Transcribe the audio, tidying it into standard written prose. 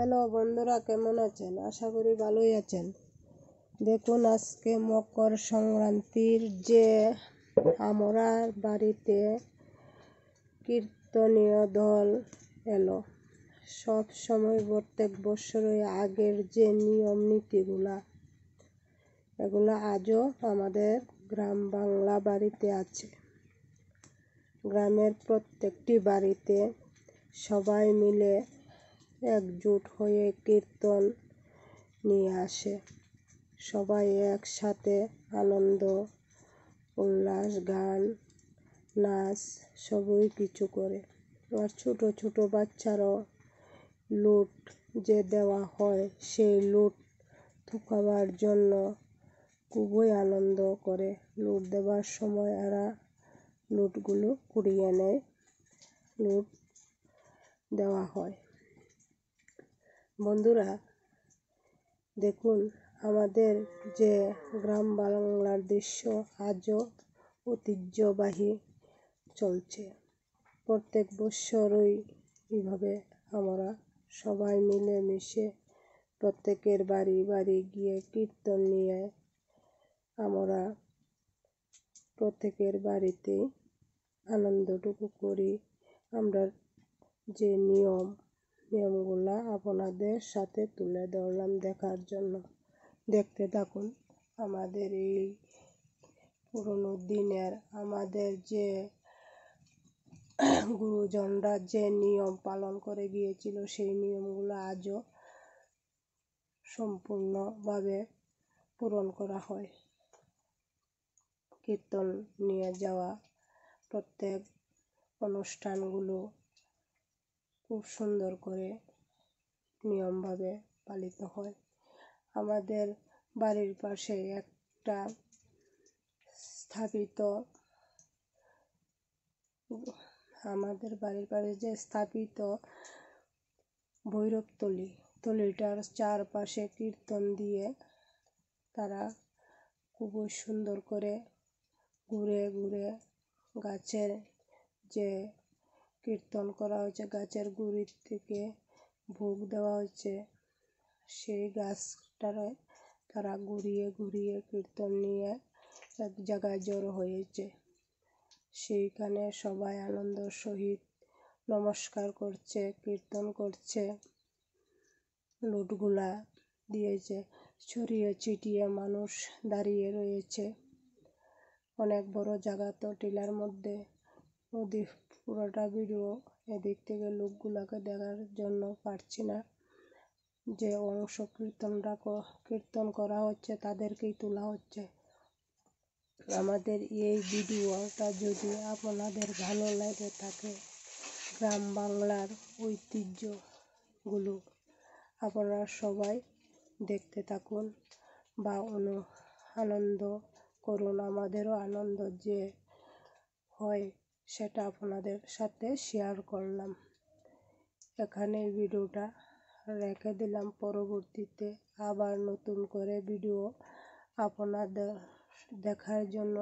Hello বন্ধুরা, কেমন আছেন? আশা করি ভালোই আছেন। দেখুন, আজকে মকর সংক্রান্তির যে আমরা বাড়িতে কীর্তনীয় দল এলো। সব সময় প্রত্যেক বছরই আগের যে নিয়ম নীতিগুলা এগুলা আজও আমাদের গ্রাম বাংলা বাড়িতে আছে। গ্রামের প্রত্যেকটি বাড়িতে সবাই মিলে একজোট হয়ে কীর্তন নিয়ে আসে। সবাই একসাথে আনন্দ উল্লাস, গান, নাচ সবই কিছু করে। আর ছোট ছোট বাচ্চারাও লুট যে দেওয়া হয়, সেই লুট থুকাবার জন্য খুবই আনন্দ করে। লুট দেওয়ার সময় এরা লুটগুলো কুড়িয়ে নেয়, লুট দেওয়া হয়। বন্ধুরা দেখুন, আমাদের যে গ্রাম বাংলার দৃশ্য আজও ঐতিহ্যবাহী চলছে। প্রত্যেক বছরই এইভাবে আমরা সবাই মিলেমিশে প্রত্যেকের বাড়ি বাড়ি গিয়ে কীর্তন নিয়ে আমরা প্রত্যেকের বাড়িতে আনন্দটুকু করি। আমরা যে নিয়মগুলা আপনাদের সাথে তুলে ধরলাম দেখার জন্য। দেখতে থাকুন আমাদের এই পুরনো দিনের, আমাদের যে গুরুজনরা যে নিয়ম পালন করে গিয়েছিল, সেই নিয়মগুলো আজও সম্পূর্ণভাবে পূরণ করা হয়। কীর্তন নিয়ে যাওয়া প্রত্যেক অনুষ্ঠানগুলো খুব সুন্দর করে নিয়মভাবে পালিত হয়। আমাদের বাড়ির পাশে একটা স্থাপিত ভৈরবতলিটার চারপাশে কীর্তন দিয়ে তারা খুবই সুন্দর করে ঘুরে ঘুরে গাছের যে কীর্তন করা হয়েছে, গাছের গুড়ির থেকে ভোগ দেওয়া হচ্ছে, সেই গাছটারে তারা ঘুরিয়ে ঘুরিয়ে কীর্তন নিয়ে এক জায়গায় জড়ো হয়েছে। সেইখানে সবাই আনন্দের সহিত নমস্কার করছে, কীর্তন করছে। লুটগুলা দিয়েছে, ছড়িয়ে ছিটিয়ে মানুষ দাঁড়িয়ে রয়েছে। অনেক বড় জায়গা তো, টিলার মধ্যে নদী পুরোটা ভিডিও এদিক থেকে লোকগুলাকে দেখার জন্য পারছি না। যে অংশ কীর্তন করা হচ্ছে তাদেরকেই তোলা হচ্ছে। আমাদের এই ভিডিওটা যদি আপনাদের ভালো লাগে থাকে, গ্রাম বাংলার ঐতিহ্যগুলো আপনারা সবাই দেখতে থাকুন বা আনন্দ করুন। আমাদেরও আনন্দ যে হয় সেটা আপনাদের সাথে শেয়ার করলাম। এখানে ভিডিওটা রেখে দিলাম। পরবর্তীতে আবার নতুন করে ভিডিও আপনাদের দেখার জন্য